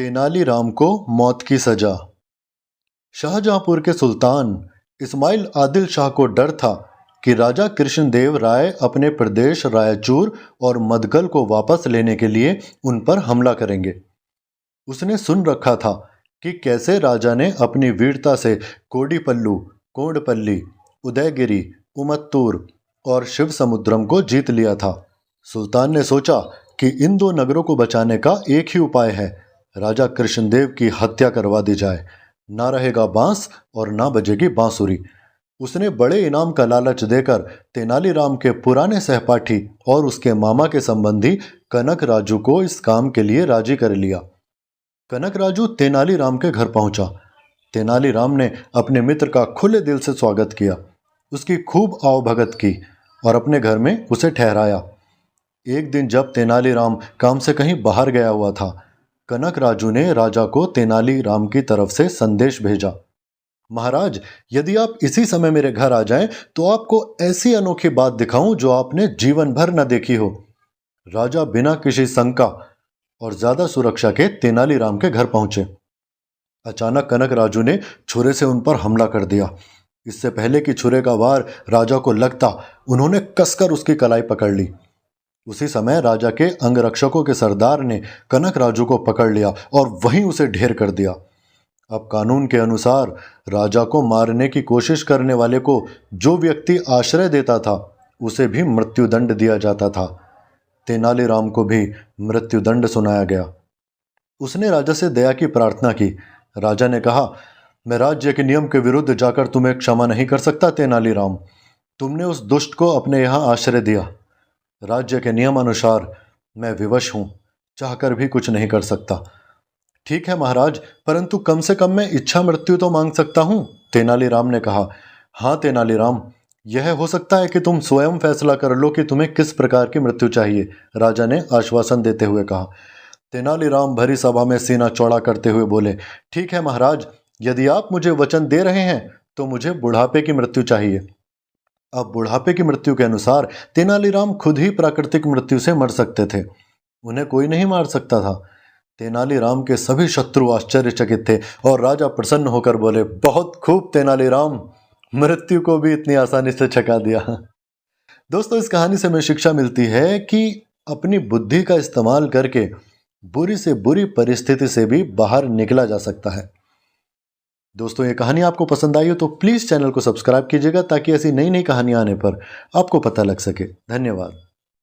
तेनालीराम को मौत की सजा। शाहजहांपुर के सुल्तान इस्माइल आदिल शाह को डर था कि राजा कृष्णदेव राय अपने प्रदेश रायचूर और मदगल को वापस लेने के लिए उन पर हमला करेंगे। उसने सुन रखा था कि कैसे राजा ने अपनी वीरता से कोडिपल्लू, कोंडपल्ली, उदयगिरी, उमत्तूर और शिव समुद्रम को जीत लिया था। सुल्तान ने सोचा कि इन दो नगरों को बचाने का एक ही उपाय है, राजा कृष्णदेव की हत्या करवा दी जाए। ना रहेगा बांस और ना बजेगी बांसुरी। उसने बड़े इनाम का लालच देकर तेनालीराम के पुराने सहपाठी और उसके मामा के संबंधी कनक राजू को इस काम के लिए राजी कर लिया। कनक राजू तेनालीराम के घर पहुंचा। तेनालीराम ने अपने मित्र का खुले दिल से स्वागत किया, उसकी खूब आवभगत की और अपने घर में उसे ठहराया। एक दिन जब तेनालीराम काम से कहीं बाहर गया हुआ था, कनक राजू ने राजा को तेनालीराम की तरफ से संदेश भेजा। महाराज, यदि आप इसी समय मेरे घर आ जाएं तो आपको ऐसी अनोखी बात दिखाऊं जो आपने जीवन भर न देखी हो। राजा बिना किसी शंका और ज्यादा सुरक्षा के तेनालीराम के घर पहुंचे। अचानक कनक राजू ने छुरे से उन पर हमला कर दिया। इससे पहले कि छुरे का वार राजा को लगता, उन्होंने कसकर उसकी कलाई पकड़ ली। उसी समय राजा के अंगरक्षकों के सरदार ने कनक राजू को पकड़ लिया और वहीं उसे ढेर कर दिया। अब कानून के अनुसार राजा को मारने की कोशिश करने वाले को जो व्यक्ति आश्रय देता था उसे भी मृत्युदंड दिया जाता था। तेनालीराम को भी मृत्युदंड सुनाया गया। उसने राजा से दया की प्रार्थना की। राजा ने कहा, मैं राज्य के नियम के विरुद्ध जाकर तुम्हें क्षमा नहीं कर सकता तेनालीराम। तुमने उस दुष्ट को अपने यहाँ आश्रय दिया। राज्य के नियमानुसार मैं विवश हूँ, चाहकर भी कुछ नहीं कर सकता। ठीक है महाराज, परंतु कम से कम मैं इच्छा मृत्यु तो मांग सकता हूँ, तेनालीराम ने कहा। हाँ तेनालीराम, यह हो सकता है कि तुम स्वयं फैसला कर लो कि तुम्हें किस प्रकार की मृत्यु चाहिए, राजा ने आश्वासन देते हुए कहा। तेनालीराम भरी सभा में सीना चौड़ा करते हुए बोले, ठीक है महाराज, यदि आप मुझे वचन दे रहे हैं तो मुझे बुढ़ापे की मृत्यु चाहिए। अब बुढ़ापे की मृत्यु के अनुसार तेनालीराम खुद ही प्राकृतिक मृत्यु से मर सकते थे, उन्हें कोई नहीं मार सकता था। तेनालीराम के सभी शत्रु आश्चर्यचकित थे और राजा प्रसन्न होकर बोले, बहुत खूब तेनालीराम, मृत्यु को भी इतनी आसानी से छका दिया। दोस्तों, इस कहानी से हमें शिक्षा मिलती है कि अपनी बुद्धि का इस्तेमाल करके बुरी से बुरी परिस्थिति से भी बाहर निकला जा सकता है। दोस्तों, ये कहानी आपको पसंद आई हो तो प्लीज़ चैनल को सब्सक्राइब कीजिएगा ताकि ऐसी नई नई कहानियां आने पर आपको पता लग सके। धन्यवाद।